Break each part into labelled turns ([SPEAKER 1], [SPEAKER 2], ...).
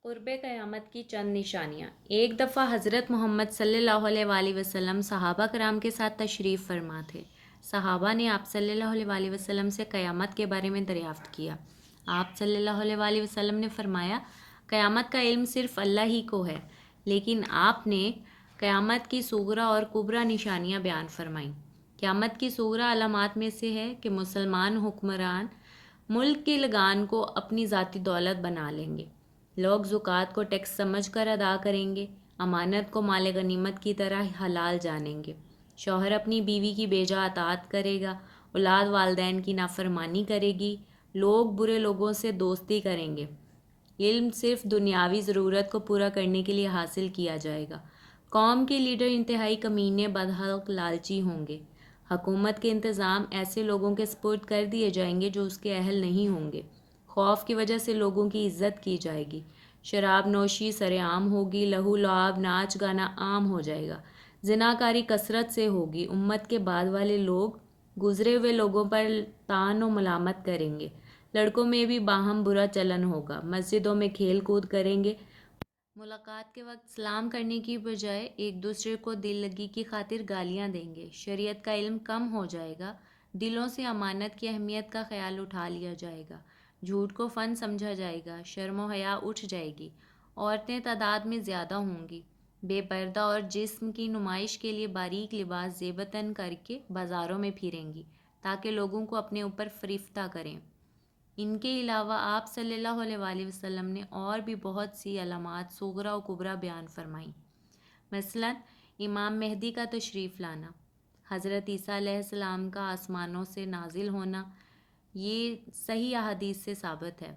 [SPEAKER 1] قرب قیامت کی چند نشانیاں۔ ایک دفعہ حضرت محمد صلی اللہ علیہ وآلہ وسلم صحابہ کرام کے ساتھ تشریف فرما تھے۔ صحابہ نے آپ صلی اللہ علیہ وآلہ وسلم سے قیامت کے بارے میں دریافت کیا۔ آپ صلی اللہ علیہ وآلہ وسلم نے فرمایا، قیامت کا علم صرف اللہ ہی کو ہے، لیکن آپ نے قیامت کی صغریٰ اور کبریٰ نشانیاں بیان فرمائیں۔ قیامت کی صغریٰ علامات میں سے ہے کہ مسلمان حکمران ملک کی لگان کو اپنی ذاتی دولت بنا لیں گے، لوگ زکوٰۃ کو ٹیکس سمجھ کر ادا کریں گے، امانت کو مال غنیمت کی طرح حلال جانیں گے، شوہر اپنی بیوی کی بے جا اطاعت کرے گا، اولاد والدین کی نافرمانی کرے گی، لوگ برے لوگوں سے دوستی کریں گے، علم صرف دنیاوی ضرورت کو پورا کرنے کے لیے حاصل کیا جائے گا، قوم کے لیڈر انتہائی کمینے بدحق لالچی ہوں گے، حکومت کے انتظام ایسے لوگوں کے سپرد کر دیے جائیں گے جو اس کے اہل نہیں ہوں گے، خوف کی وجہ سے لوگوں کی عزت کی جائے گی، شراب نوشی سرے عام ہوگی، لہو لعاب ناچ گانا عام ہو جائے گا، زناکاری کثرت سے ہوگی، امت کے بعد والے لوگ گزرے ہوئے لوگوں پر طعن و ملامت کریں گے، لڑکوں میں بھی باہم برا چلن ہوگا، مسجدوں میں کھیل کود کریں گے، ملاقات کے وقت سلام کرنے کی بجائے ایک دوسرے کو دل لگی کی خاطر گالیاں دیں گے، شریعت کا علم کم ہو جائے گا، دلوں سے امانت کی اہمیت کا خیال اٹھا لیا جائے گا، جھوٹ کو فن سمجھا جائے گا، شرم و حیا اٹھ جائے گی، عورتیں تعداد میں زیادہ ہوں گی، بے پردہ اور جسم کی نمائش کے لیے باریک لباس زیبتن کر کے بازاروں میں پھریں گی تاکہ لوگوں کو اپنے اوپر فریفتہ کریں۔ ان کے علاوہ آپ صلی اللہ علیہ وآلہ وسلم نے اور بھی بہت سی علامات صغریٰ و کبریٰ بیان فرمائیں، مثلاً امام مہدی کا تشریف لانا، حضرت عیسیٰ علیہ السلام کا آسمانوں سے نازل ہونا، یہ صحیح احادیث سے ثابت ہے،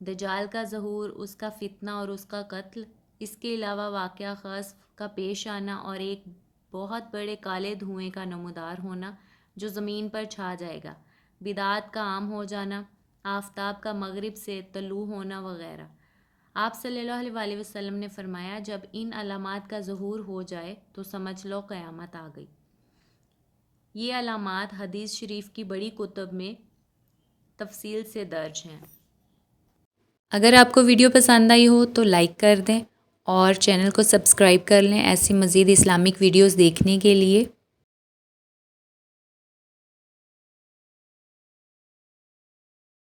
[SPEAKER 1] دجال کا ظہور، اس کا فتنہ اور اس کا قتل، اس کے علاوہ واقعہ خسف کا پیش آنا اور ایک بہت بڑے کالے دھوئیں کا نمودار ہونا جو زمین پر چھا جائے گا، بدعات کا عام ہو جانا، آفتاب کا مغرب سے طلوع ہونا وغیرہ۔ آپ صلی اللہ علیہ وآلہ وسلم نے فرمایا، جب ان علامات کا ظہور ہو جائے تو سمجھ لو قیامت آ گئی۔ یہ علامات حدیث شریف کی بڑی کتب میں تفصیل سے درج ہیں۔ اگر آپ کو ویڈیو پسند آئی ہو تو لائک کر دیں اور چینل کو سبسکرائب کر لیں ایسی مزید اسلامک ویڈیوز دیکھنے کے لیے۔